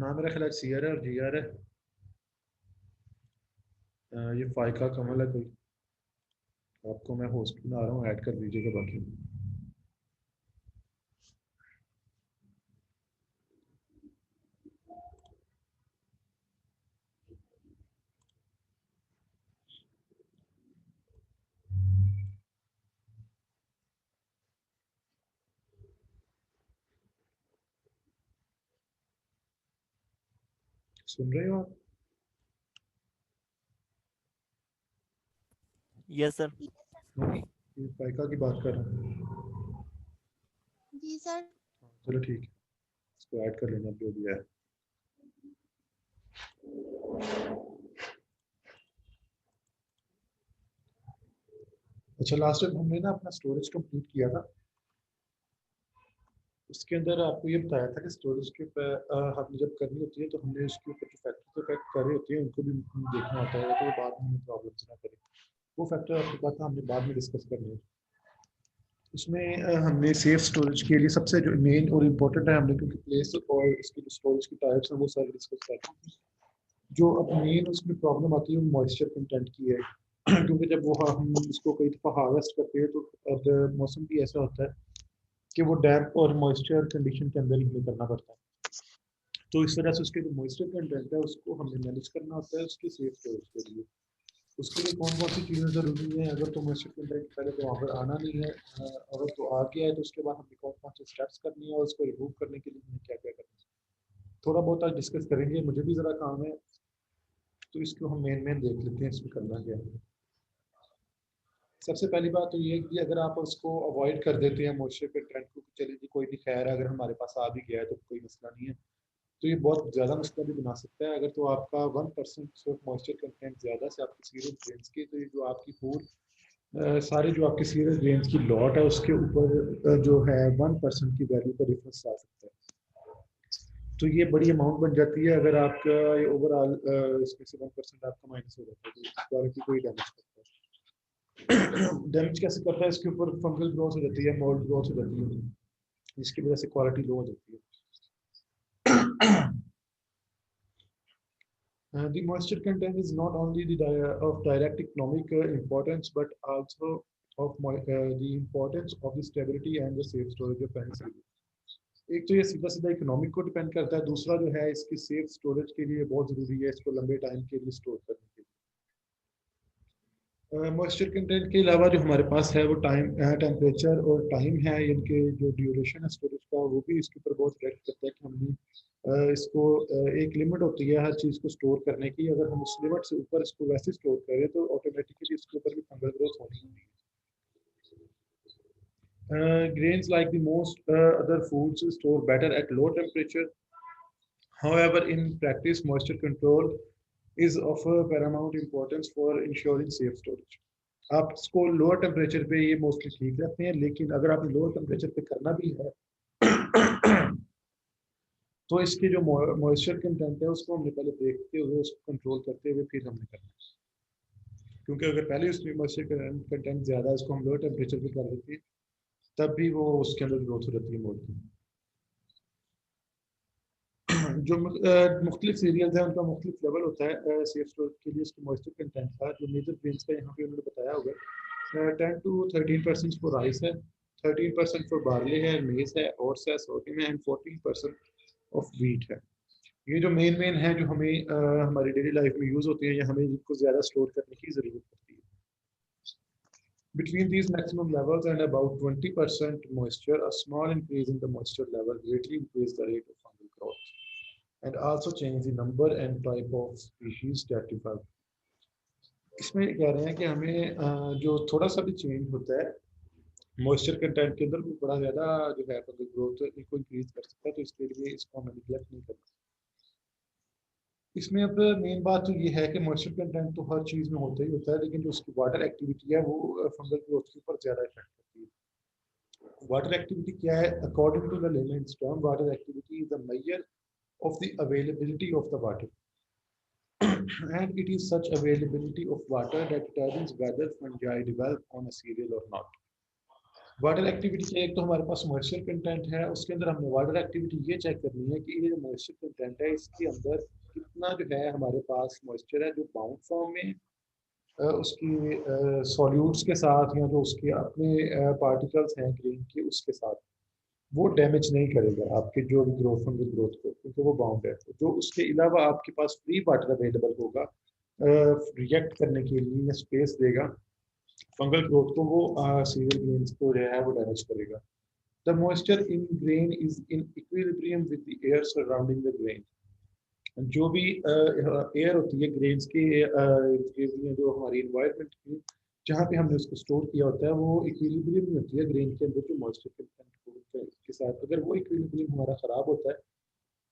हाँ मेरा ख्याल CR है और GR है। ये फाइका कमल है कोई। आपको मैं होस्ट बना रहा हूँ, ऐड कर दीजिएगा बाकी। सुन रहे हो आप? Yes sir. हाँ, ये फाइका की बात कर रहा हूँ। जी सर। हाँ, चलो ठीक है, इसको ऐड कर लेना जो भी है। अच्छा, लास्ट टाइम हमने ना अपना स्टोरेज कंप्लीट किया था। उसके अंदर आपको ये बताया था कि स्टोरेज के ऊपर हमने जब करनी होती है तो हमने उसके ऊपर जो फैक्टर इफेक्ट कर रहे होते हैं उनको भी देखना होता है, तो बाद में प्रॉब्लम ना करे। वो फैक्टर आपके पास हमने बाद में डिस्कस करने हैं। उसमें हमने सेफ स्टोरेज के लिए सबसे जो मेन और इम्पोर्टेंट है, हमने क्योंकि प्लेस और इसकी जो स्टोरेज की टाइप्स हैं वो सारे डिस्कस कर चुके हैं। जो अब मेन उसमें प्रॉब्लम आती है वो मॉइस्चर कंटेंट की है। क्योंकि जब वो हम इसको कई दफ़ा हार्वेस्ट करते हैं तो अब मौसम भी ऐसा होता है कि वो डैम्प और मॉइस्चर कंडीशन के अंदर ही हमें करना पड़ता है। तो इस वजह से उसके जो मॉइस्चर कंटेंट है उसको हमें मैनेज करना होता है उसकी सेफ स्टोरेज के लिए। उसके लिए कौन कौन सी चीज़ें ज़रूरी हैं? अगर तो मॉइस्चर कंटेंट पहले तो वहाँ पर आना नहीं है, अगर तो आ गया है तो उसके बाद हमें कौन कौन से स्टेप्स करनी है और उसको रिमूव करने के लिए हमें क्या क्या करना है, थोड़ा बहुत आज डिस्कस करेंगे। मुझे भी ज़रा काम है, तो इसको हम मेन मेन देख लेते हैं इसमें करना क्या है। सबसे पहली बात तो ये है कि अगर आप उसको अवॉइड कर देते हैं मॉइस्चर कंटेंट को, चलिए जी कोई नहीं, खैर अगर हमारे पास आ भी गया है तो कोई मसला नहीं है, तो ये बहुत ज़्यादा मसला भी बना सकता है। अगर तो आपका 1% सिर्फ मॉइस्चर कंटेंट ज़्यादा से आपकी सीरियल ग्रेन्स की, तो ये जो आपकी सारे जो आपके सीरियल ग्रेन्स की लॉट है उसके ऊपर जो है 1% की वैल्यू का डिफरेंस आ सकता है। तो ये बड़ी अमाउंट बन जाती है अगर आपका ये ओवरऑल इसमें से 1% आपका माइनस हो जाता है, तो क्वालिटी को ही डैमेज करता है। डैमेज कैसे करता है? इसके ऊपर फंगल ग्रोथ हो जाती है, मोल्ड ग्रोथ हो जाती है, जिसकी वजह से क्वालिटी लो हो जाती है। The moisture content is not only of direct economic importance, but also of the importance of the stability and the safe storage of penicillin. एक तो ये सीधा सीधा इकोनॉमिक को डिपेंड करता है, दूसरा जो है इसकी सेफ स्टोरेज के लिए बहुत ज़रूरी है इसको लंबे टाइम के लिए स्टोर करने के लिए। मॉइस्चर कंटेंट के अलावा जो हमारे पास है वो टेम्परेचर और टाइम है, इनके जो ड्यूरेशन है स्टोरेज का वो भी इसके ऊपर बहुत रिएक्ट करता है कि हमने इसको एक लिमिट होती है हर चीज़ को स्टोर करने की। अगर हम उस लिमिट से ऊपर इसको वैसे स्टोर करें तो ऑटोमेटिकली इसके ऊपर भी फंगल ग्रोथ होनी होती है। Grains like the most other foods store better at low temperature. However, in practice, moisture control is of paramount importance for ensuring safe storage. आप इसको लोअर टेम्परेचर पे ये मोस्टली ठीक रहते हैं, लेकिन अगर आपने लोअर टेम्परेचर पे करना भी है तो इसकी जो मॉइस्चर कंटेंट है उसको हमने पहले देखते हुए उसको कंट्रोल करते हुए फिर हमने करना है। क्योंकि अगर पहले उसमें मॉइस्चर कंटेंट ज़्यादा है, उसको हम लो टेम्परेचर पे कर देते हैं, तब भी वो उसके अंदर ग्रोथ हो जाती है मोल्ड की। जो मुख्तलिफ सीरियल्स हैं उनका मुख्तलिफ लेवल होता है सेफ स्टोरेज के लिए उसके मॉइस्चर कंटेंट का। जो मेजर ग्रेन्स का यहाँ पे उन्होंने बताया होगा 10 to 13% फॉर राइस है, 13% फॉर बार्ले है, मेज है, ओट्स है, सोर्टिन है, एंड 14% ऑफ व्हीट है। ये जो मेन मेन है जो हमें हमारी डेली लाइफ में यूज़ होते हैं या हमें इनको ज़्यादा स्टोर करने की ज़रूरत पड़ती है। Between these maximum levels and about 20% moisture, a small increase in the moisture level greatly increase the rate of fungal growth and also change the number and type of species that develop. इसमें कह रहे हैं कि हमें जो थोड़ा सा भी चेंज होता है मॉइस्चर कंटेंट के अंदर वो बड़ा ज़्यादा जो है फंगल ग्रोथ इनको इंक्रीज कर सकता है, तो इसके लिए इसको हमें निगलेक्ट नहीं करना। इसमें अब मेन बात तो ये है कि मॉइस्चर कंटेंट तो हर चीज़ में होता ही होता है, लेकिन जो उसकी वाटर एक्टिविटी है वो फंगल ग्रोथ के ऊपर ज़्यादा इफेक्ट करती है। वाटर एक्टिविटी क्या है? According to the layman's term, water activity is the measure of the availability of the water and it is such availability of water that determines whether fungi develop on a cereal or not. Water activity के एक तो हमारे पास moisture content है, उसके अंदर हमने water activity ये check करनी है कि ये जो मॉइस्चर कंटेंट है इसके अंदर कितना जो है हमारे पास मॉइस्चर है जो बाउंड फॉर्म में उसकी सॉल्यूट्स के साथ या जो उसके अपने पार्टिकल्स हैं ग्रेन के उसके साथ वो डैमेज नहीं करेगा आपके जो भी ग्रोथ फंगल ग्रोथ को, क्योंकि वो बाउंड है। तो जो उसके अलावा आपके पास फ्री वाटर अवेलेबल होगा रिएक्ट करने के लिए या स्पेस देगा फंगल ग्रोथ को, वो सीरियल ग्रेन्स को जो है वो डैमेज करेगा। The moisture in grain is in equilibrium with the air surrounding the grain. जो भी एयर होती है ग्रेन्स के जो हमारी इन्वायरमेंट की जहाँ पे हमने उसको स्टोर किया होता है वो इक्विलिब्रियम में होती है ग्रेन के अंदर जो मॉइस्चर कंटेंट के साथ। अगर वो इक्विलिब्रियम हमारा खराब होता है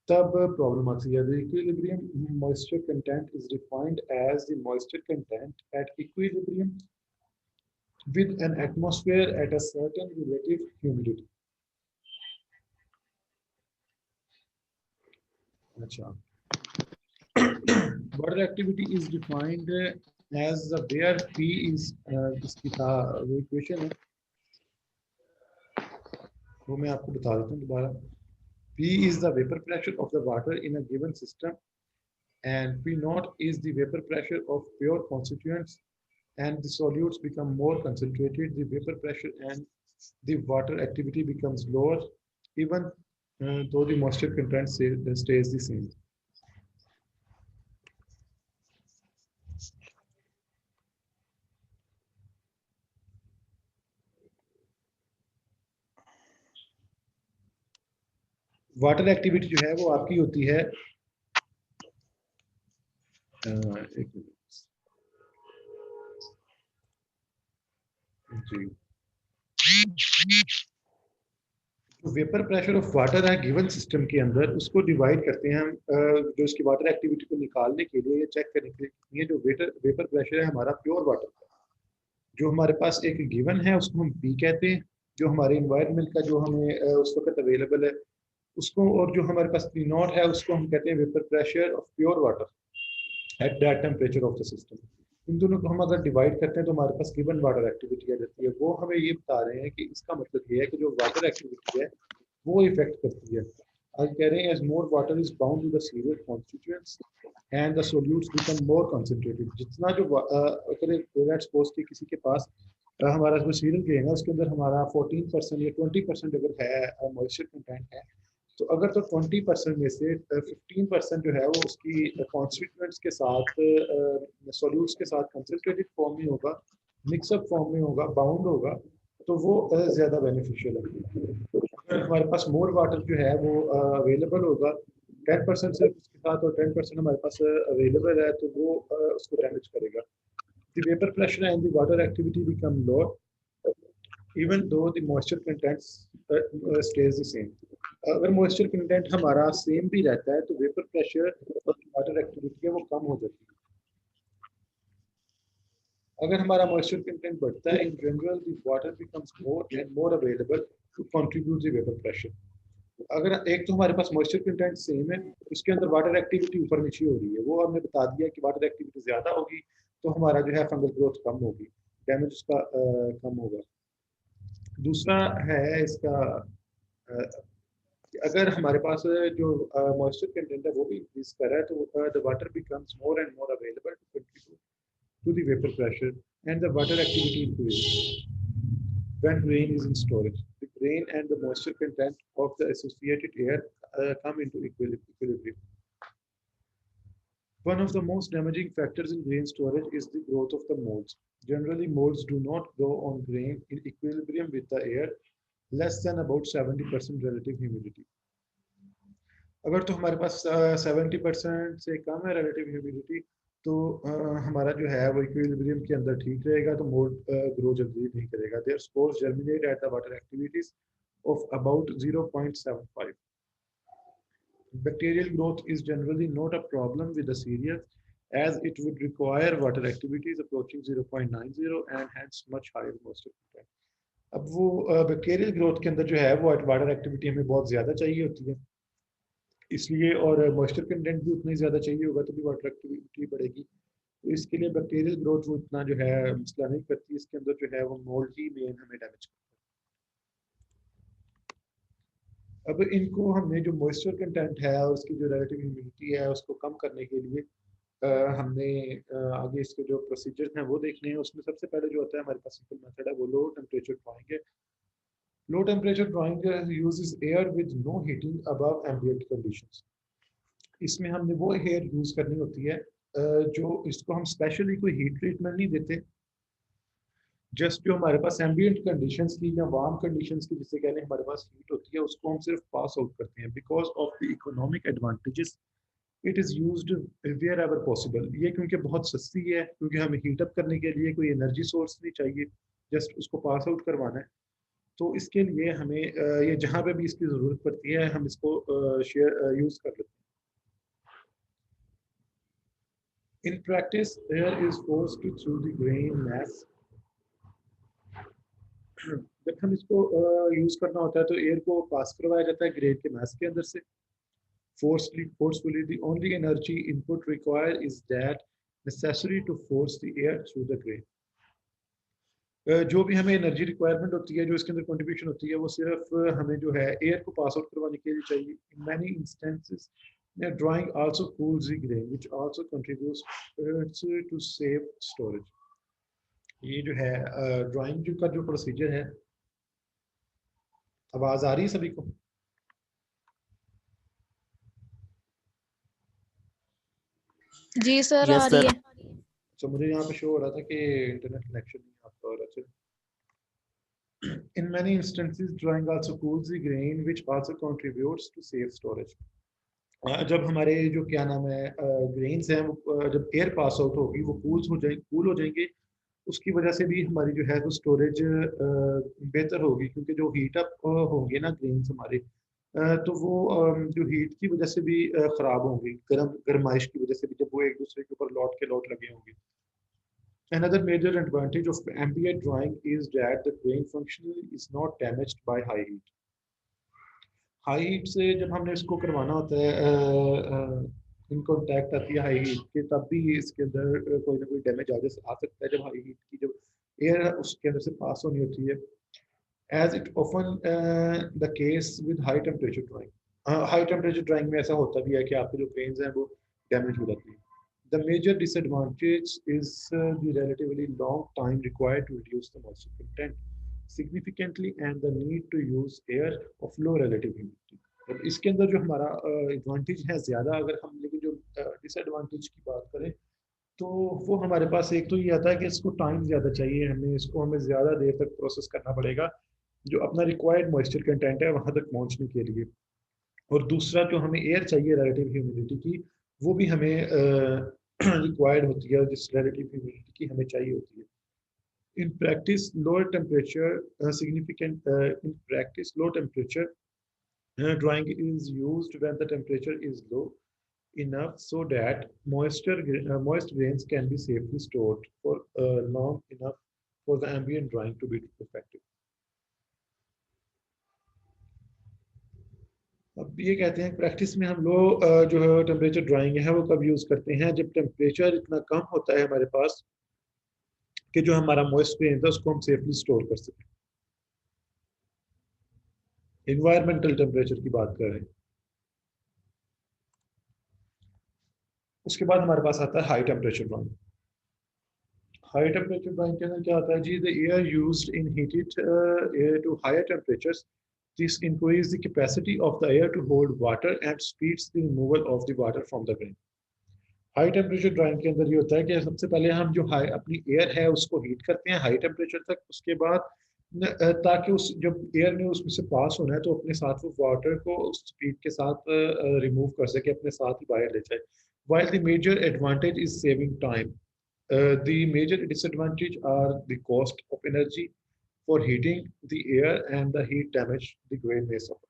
तब प्रॉब्लम आती है। The equilibrium moisture content is defined as the moisture content at equilibrium with an atmosphere at a certain relative humidity. अच्छा, water activity is defined as the where P is इसकी था वो इक्वेशन है, वो मैं आपको बता देता हूँ दोबारा। P is the vapor pressure of the water in a given system and P naught is the vapor pressure of pure constituents, and the solutes become more concentrated, the vapor pressure and the water activity becomes lower even though the moisture content stays the same. Water activity जो है वो आपकी होती है एक minute जी, जो vapour pressure of water है given system के अंदर उसको डिवाइड करते हैं हम जो इसकी वाटर एक्टिविटी को निकालने के लिए या चेक करने के लिए जो वेपर प्रेशर है हमारा प्योर वाटर का जो हमारे पास एक गिवन है उसको हम पी कहते हैं, जो हमारे इन्वायरमेंट का जो हमें उस वक्त अवेलेबल है उसको, और जो हमारे पास पी नॉट है उसको हम कहते हैं vapour pressure of pure water at that temperature of the system. इन दोनों को हम अगर डिवाइड करते हैं तो हमारे पास गिवन वाटर एक्टिविटी आ जाती है। वो हमें ये बता रहे हैं कि इसका मतलब ये है कि जो वाटर एक्टिविटी है वो इफेक्ट करती है। आज कह रहे हैं as more water is bound to the cereal constituents and the solutes become more concentrated. जितना जो अगर लेट्स सपोज कि किसी के पास हमारा जो सीरियल ग्रेन है उसके अंदर हमारा 14% या 20% अगर है मॉइस्चर कंटेंट है, तो अगर तो 20% में से 15% जो है वो उसकी कॉन्स्टिट्यूएंट्स के साथ सॉल्यूट्स के साथ कंसंट्रेटेड फॉर्म में होगा, मिक्सअप फॉर्म में होगा, बाउंड होगा, तो वो ज़्यादा बेनिफिशियल है। अगर हमारे पास मोर वाटर जो है वो अवेलेबल होगा 10% से उसके साथ और 10% हमारे पास अवेलेबल है तो वो उसको डैमेज करेगा। The vapour pressure and the water activity become lower even though the moisture content stays the same. अगर मॉइस्चर कंटेंट हमारा सेम भी रहता है तो वेपर प्रेशर और वाटर एक्टिविटी है वो कम हो जाती है। अगर हमारा मॉइस्चर कंटेंट बढ़ता है in general the water becomes more and more available to contribute the vapour pressure. अगर एक तो हमारे पास मॉइस्चर कंटेंट सेम है उसके अंदर वाटर एक्टिविटी ऊपर नीचे हो रही है, वो हमने बता दिया कि वाटर एक्टिविटी ज़्यादा होगी तो हमारा जो है फंगल ग्रोथ कम होगी, डैमेज उसका कम होगा। दूसरा है इसका अगर हमारे पास जो मॉइस्चर कंटेंट है वो भी इंक्रीज कर रहा है तो the water becomes more and more available to contribute to the vapour pressure and the water activity increase when rain is in storage. The rain and the moisture content of the associated air come into equilibrium. One of the most damaging factors in grain storage is the growth of the molds. Generally, molds do not grow on grain in equilibrium with the air less than about 70% relative humidity. अगर तो हमारे पास 70% से कम है relative humidity तो हमारा जो है वो इक्विलिब्रियम के अंदर ठीक रहेगा तो मोल्ड ग्रो जल्दी नहीं करेगा। Their spores germinate at the water activities of about 0.75। Bacterial growth is generally not a problem with the cereal as it would require water activities approaching 0.90 and hence much higher moisture content. अब वो bacterial growth के अंदर जो है वो water activity हमें बहुत ज़्यादा चाहिए होती है इसलिए, और मॉइस्चर कंटेंट भी उतना ही ज़्यादा चाहिए होगा तो भी वाटर एक्टिविटी बढ़ेगी। तो इसके लिए बैक्टीरियल ग्रोथ वो इतना जो है मसला नहीं करती, इसके अंदर जो है वो मोल्ड ही मेन हमें डैमेज करता है। अब इनको हमने जो मॉइस्चर कंटेंट है और उसकी जो रिलेटिव ह्यूमिडिटी है उसको कम करने के लिए हमने आगे इसके जो प्रोसीजर हैं वो देखने हैं। उसमें सबसे पहले जो होता है हमारे पास सिंपल मेथड है वो लो टेम्परेचर ड्राइंग है। Low temperature drying uses air with no heating above ambient conditions. इसमें हमने वो एयर यूज करनी होती है जो इसको हम स्पेशली कोई हीट ट्रीटमेंट नहीं देते, जस्ट जो हमारे पास एम्बिएंट कंडीशंस की या वार्म कंडीशंस की जिससे कहने हमारे पास हीट होती है उसको हम सिर्फ पास आउट करते हैं because of the economic advantages. It is used wherever possible. ये क्योंकि बहुत सस्ती है, क्योंकि हमें हीट अप करने के लिए कोई एनर्जी सोर्स नहीं चाहिए, जस्ट उसको पास आउट करवाना है। तो इसके लिए हमें ये जहाँ पे भी इसकी ज़रूरत पड़ती है हम इसको शेयर यूज़ कर लेते हैं। In practice air is forced through the grain mass. जब हम इसको यूज़ करना होता है तो एयर को पास करवाया जाता है ग्रेन के मैस के अंदर से forcefully. The only energy input required is that necessary to force the air through the grain. जो भी हमें एनर्जी रिक्वायरमेंट होती है, जो इसके अंदर कंट्रीब्यूशन होती है, वो सिर्फ हमें जो है एयर को पास आउट करवाने के लिए चाहिए। In many instances drying also cools the grain which also contributes to safe storage. ये जो है ड्राइंग का जो प्रोसीजर है, आवाज आ रही है सभी को? जी सर आ यस रही सर। है। तो मुझे यहाँ पे शो हो रहा था कि इंटरनेट कनेक्शन नहीं आपका हो रहा। In many instances, drying also cools the grain, which also contributes to safe storage. जब हमारे जो क्या नाम है ग्रेन्स हैं वो जब एयर पास आउट होगी वो कूल हो जाएंगे, उसकी वजह से भी हमारी जो है वो स्टोरेज बेहतर होगी, क्योंकि जो हीट अप होंगे ना ग्रेन्स हमारे तो वो जो हीट की वजह से भी खराब होंगे, गर्माइश की वजह से भी, जब वो एक दूसरे के ऊपर लौट लगे होंगे। Another major advantage of ambient drying is that the grain function is not damaged by high heat. High heat से जब हमने इसको करवाना होता है, इन कॉन्टैक्ट आती है हाई हीट के, तब भी इसके अंदर कोई ना कोई डैमेज आ सकता है जब हाई हीट की जब एयर उसके अंदर से पास होनी होती है, as it often the case with high temperature drying. High temperature drying में ऐसा होता भी है कि आपके जो ग्रेन्स हैं वो डैमेज हो जाती है। The major disadvantage is the relatively long time required to reduce the moisture content significantly and the need to use air of low relative humidity. अब इसके अंदर जो हमारा एडवांटेज है ज़्यादा, अगर हम लेकिन जो डिसएडवांटेज की बात करें तो वो हमारे पास एक तो ये आता है कि इसको टाइम ज़्यादा चाहिए, हमें ज़्यादा देर तक प्रोसेस करना पड़ेगा जो अपना रिक्वायर्ड मॉइस्चर कंटेंट है वहाँ तक पहुँचने के लिए। और दूसरा जो हमें एयर चाहिए रिलेटिव ह्यूमिडिटी की, वो भी हमें रिक्वायर्ड होती है, जिस रिलेटिव ह्यूमिडिटी की हमें चाहिए होती है। In practice, lower temperature in practice, low temperature drying is used when the temperature is low enough so that moist grains can be safely stored for long enough for the ambient drying to be effective. अब ये कहते हैं practice में हम लोग जो है temperature drying है वो कब यूज़ करते हैं, जब टेम्परेचर इतना कम होता है हमारे पास कि जो हमारा मॉइस्ट ग्रेन था उसको हम सेफली स्टोर कर सकें। इन्वायरमेंटल टेम्परेचर की बात कर रहे हैं। उसके बाद हमारे पास आता है high temperature drying. High temperature drying के अंदर क्या होता है जी, the air used in heated air to higher temperatures, this increases the capacity of the air to hold water and speeds the removal of the water from the grain. High temperature drying के अंदर ये होता है कि सबसे पहले हम जो हाई अपनी एयर है उसको हीट करते हैं हाई टेम्परेचर तक, उसके बाद ताकि उस जब एयर ने उसमें से पास होना है तो अपने साथ वो वाटर को उस स्पीड के साथ रिमूव कर सके, अपने साथ ही बाहर ले जाए। While the major advantage is saving time, the major disadvantage are the cost of energy for heating the air and the heat damage the grain may suffer.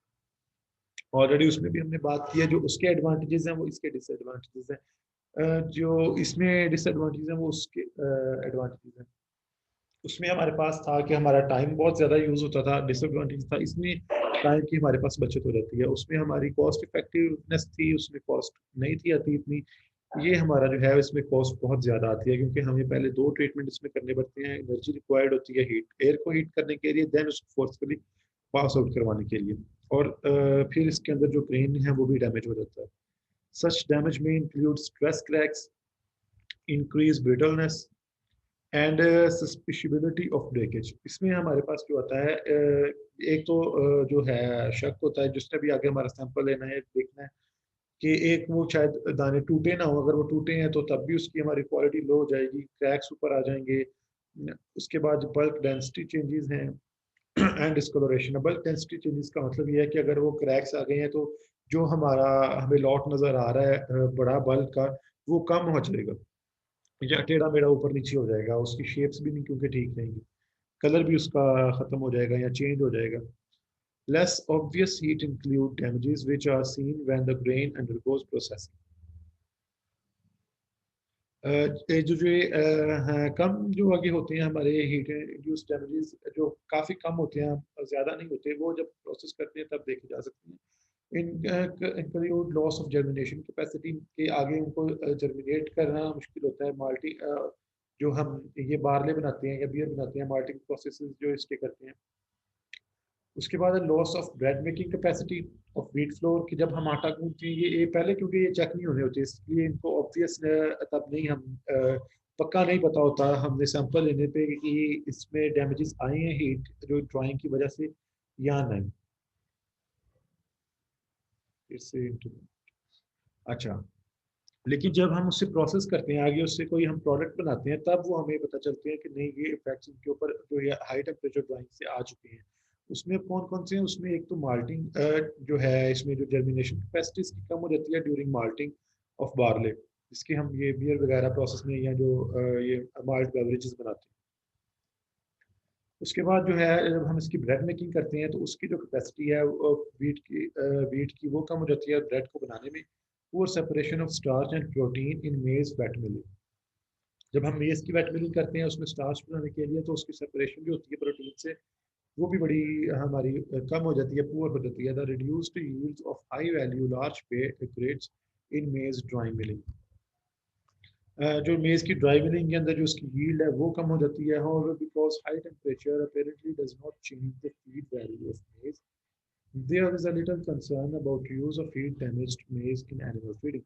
Already उसमें भी हमने बात की है, जो उसके एडवांटेजेस हैं वो इसके डिसएडवांटेजेस हैं, जो इसमें डिसएडवांटेज हैं वो उसके एडवांटेजेस हैं। उसमें हमारे पास था कि हमारा टाइम बहुत ज़्यादा यूज़ होता था, डिसएडवांटेज था इसमें टाइम की हमारे पास बचत हो जाती है। उसमें हमारी कॉस्ट इफेक्टिवनेस थी, उसमें कॉस्ट नहीं थी आती इतनी। ये हमारा जो है इसमें कॉस्ट बहुत ज़्यादा आती है, क्योंकि हमें पहले 2 ट्रीटमेंट इसमें करने पड़ते हैं, एनर्जी रिक्वायर्ड होती है हीट एयर को हीट करने के लिए, देन उसको फोर्सफुली पास आउट करवाने के लिए। और फिर इसके अंदर जो ग्रेन है वो भी डैमेज हो जाता है। सच डैमेज में include stress cracks, increase brittleness and susceptibility of breakage. इसमें हमारे पास जो आता है एक तो जो है शक होता है, जिसने भी आगे हमारा सैंपल लेना है, देखना है कि एक वो शायद दाने टूटे ना हो, अगर वो टूटे हैं तो तब भी उसकी हमारी क्वालिटी लो हो जाएगी, क्रैक्स ऊपर आ जाएंगे। उसके बाद बल्क डेंसिटी चेंजेस हैं एंड डिस्कलोरेशन। बल्क डेंसिटी चेंजेस का मतलब ये है कि अगर वो क्रैक्स आ गए हैं तो जो हमारा हमें लॉट नज़र आ रहा है बड़ा बल्क का, वो कम हो जाएगा या टेढ़ा मेढ़ा ऊपर नीचे हो जाएगा, उसकी शेप्स भी नहीं क्योंकि ठीक रहेंगी, कलर भी उसका खत्म हो जाएगा या चेंज हो जाएगा। Less obvious heat include damages which are seen when the grain undergoes processing. हैं, कम जो आगे होते हैं हमारे हीट इंड्यूस डैमेजेस, जो काफ़ी कम होते हैं, ज़्यादा नहीं होते, वो जब प्रोसेस करते हैं तब देखे जा सकते हैं। Include loss of germination capacity, के आगे उनको जर्मिनेट करना मुश्किल होता है। माल्टी जो हम ये बारले बनाते हैं या बियर बनाते हैं, माल्टिंग प्रोसेस जो इसके करते हैं। उसके बाद loss of bread making capacity of wheat flour, कि जब हम आटा गूंथते हैं, ये पहले क्योंकि ये चेक नहीं होने होते, इसलिए इनको ऑब्वियस तब नहीं हम पक्का नहीं पता होता हमने सैंपल लेने पे कि इसमें डैमेजेस आए हैं हीट जो ड्राइंग की वजह से या नहीं। इससे अच्छा, लेकिन जब हम उससे प्रोसेस करते हैं आगे, उससे कोई हम प्रोडक्ट बनाते हैं, तब वो हमें पता चलते हैं कि नहीं, ये इफेक्ट्स इनके ऊपर जो ये हाई टेम्परेचर ड्राइंग से आ चुके हैं। उसमें कौन कौन से हैं? उसमें एक तो माल्टिंग जो है, इसमें जो जर्मिनेशन कैपेसिटी इसकी कम हो जाती है ड्यूरिंग माल्टिंग ऑफ बार्ले, जिसके हम ये बियर वगैरह प्रोसेस में या जो ये माल्ट बेवरेजेस बनाते हैं। उसके बाद जो है जब हम इसकी ब्रेड मेकिंग करते हैं तो उसकी जो कैपेसिटी है वीट की वो कम हो जाती है ब्रेड को बनाने में। Poor separation of starch and protein इन मेज वेट मिलिंग, जब हम मेज की वेट मिलिंग करते हैं उसमें स्टार्च बनाने के लिए, तो उसकी सेपरेशन जो होती है प्रोटीन से, वो भी बड़ी हमारी कम हो जाती है, पुअर हो जाती है। The reduced yields of high value large grades in maize dry milling, जो मेज की ड्राई मिलिंग के अंदर जो उसकी यील्ड है वो कम हो जाती है। however because high temperature apparently does not change the feed value of maize, there is a little concern about use of feed damaged maize in animal feeding।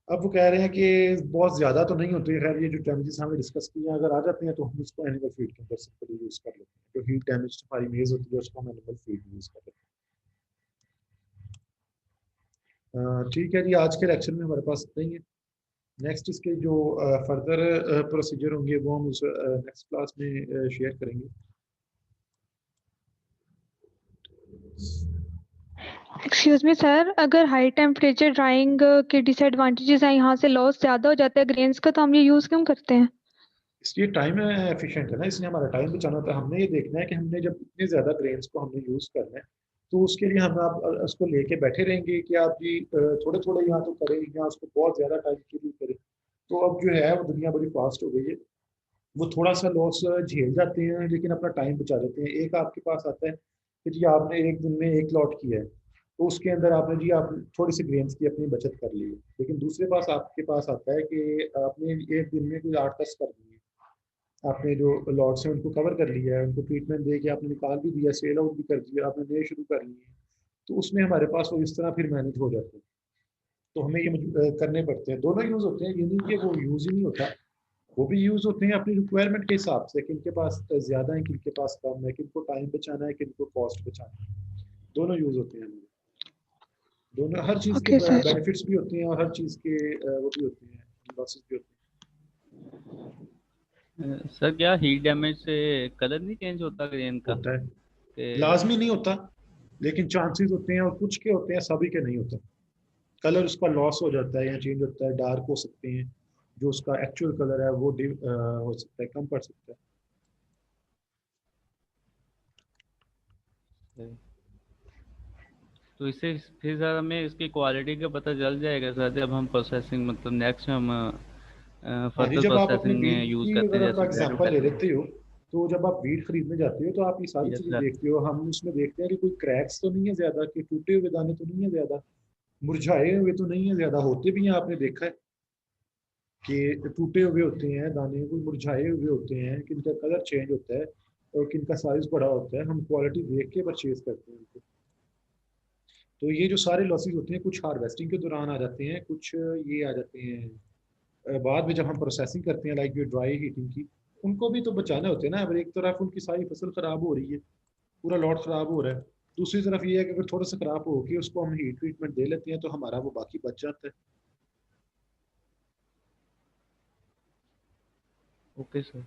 अब वो कह रहे हैं कि बहुत ज्यादा तो नहीं होती है, खैर ये जो डैमेजेस हमें डिस्कस किए हैं अगर आ जाते हैं तो हम उसको एनिमल फीड के अंदर सिंपली यूज कर लेते हैं। जो हीट डैमेज हमारी मेज होती है उसको हम एनिमल फीड यूज कर लेते हैं। ठीक है जी, आज के लेक्चर में हमारे पास इतना ही है। नेक्स्ट इसके जो फर्दर प्रोसीजर होंगे वो हम उस नेक्स्ट क्लास में शेयर करेंगे। एक्सक्यूज मी सर, अगर हाई टेम्परेचर ड्राइंग के डिसएडवांटेजेस हैं, यहाँ से लॉस ज़्यादा हो जाता है ग्रेन्स का, तो हम ये यूज़ क्यों करते हैं? इसलिए टाइम एफिशिएंट है ना, इसलिए हमारा टाइम बचाना होता है। हमने ये देखना है कि हमने जब इतने ज़्यादा ग्रेन्स को हमने यूज़ करना है, तो उसके लिए हम आप उसको लेके बैठे रहेंगे कि आप जी थोड़े थोड़े यहाँ तो करें या उसको बहुत ज़्यादा टाइम के लिए करें। तो अब जो है वो दुनिया बड़ी फास्ट हो गई है, वो थोड़ा सा लॉस झेल जाते हैं लेकिन अपना टाइम बचा देते हैं। एक आपके पास आता है कि जी आपने एक दिन में एक लॉट किया है, तो उसके अंदर आपने जी आप थोड़ी सी ग्रेन्स की अपनी बचत कर ली है। लेकिन दूसरे पास आपके पास आता है कि आपने एक दिन में कोई 8-10 कर दिए, आपने जो लॉट्स हैं उनको कवर कर लिया है, उनको ट्रीटमेंट दे के आपने निकाल भी दिया, सेल आउट भी कर दिया, आपने नए शुरू कर लिए, तो उसमें हमारे पास वो इस तरह फिर मैनेज हो जाते हैं। तो हमें ये करने पड़ते हैं। दोनों यूज़ होते हैं, ये नहीं कि वो यूज़ ही नहीं होता, वो भी यूज़ होते हैं अपनी रिक्वायरमेंट के हिसाब से, किनके पास ज़्यादा है किनके पास कम है, किनको टाइम बचाना है किनको कॉस्ट बचाना है। दोनों यूज़ होते हैं, दोनों हर चीज़ के ओके सर। बेनिफिट्स भी होते हैं और हर चीज़ के वो भी होते हैं, लॉसेस भी होते सर क्या हीट डैमेज से कलर नहीं चेंज होता ग्रेन का? होता है। कि लाजमी नहीं होता, लेकिन चांसेस होते हैं, और कुछ के होते हैं, सभी के नहीं होता। कलर उसका लॉस हो जाता है या चेंज होता है, डार्क हो सकते हैं, जो उसका एक्चुअल कलर है वो हो सकता है, कम पड़ सकता है। तो इससे फिर सर हमें इसकी क्वालिटी का पता चल जाएगा सर, जब हम प्रोसेसिंग मतलब नेक्स्ट हम हाँ जी, फर्दर जब आप अपनी प्रोसेसिंग में वीट यूज़ की करते अगर हैं आप जैसे ब्रेड एग्जांपल ले वगैरह में। लेते हो, तो जब आप वीट खरीदने जाते हो तो आप ये सारी यस चीजें सर। देखते हो। हम उसमें देखते हैं कि कोई क्रैक्स तो नहीं है ज्यादा, कि टूटे हुए दाने तो नहीं है ज्यादा, मुरझाए हुए तो नहीं है ज्यादा, होते भी हैं आपने देखा है कि टूटे हुए होते हैं दाने, कोई मुरझाए हुए होते हैं, किनका कलर चेंज होता है और किनका साइज बड़ा होता है। हम क्वालिटी देख के परचेज करते हैं उनको। तो ये जो सारे लॉसेस होते हैं कुछ हार्वेस्टिंग के दौरान आ जाते हैं, कुछ ये आ जाते हैं बाद में जब हम प्रोसेसिंग करते हैं, लाइक ये ड्राई हीटिंग की, उनको भी तो बचाना होता है ना। अगर एक तरफ उनकी सारी फसल खराब हो रही है, पूरा लॉट खराब हो रहा है, दूसरी तरफ ये है कि अगर थोड़ा सा खराब हो के उसको हम हीट ट्रीटमेंट दे लेते हैं तो हमारा वो बाकी बच जाता है। Okay sir.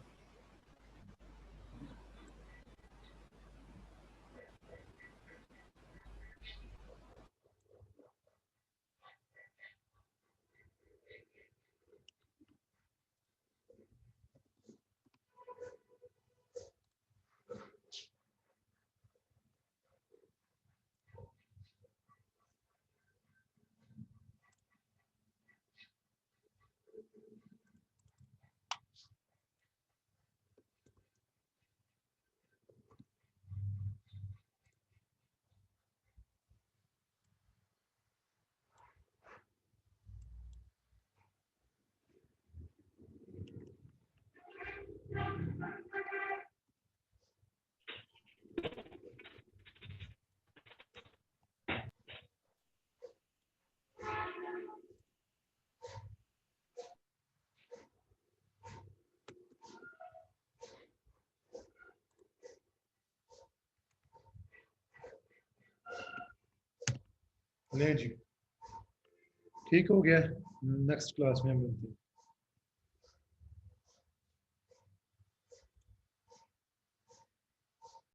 नहीं जी, ठीक हो गया, नेक्स्ट क्लास में हम मिलते हैं।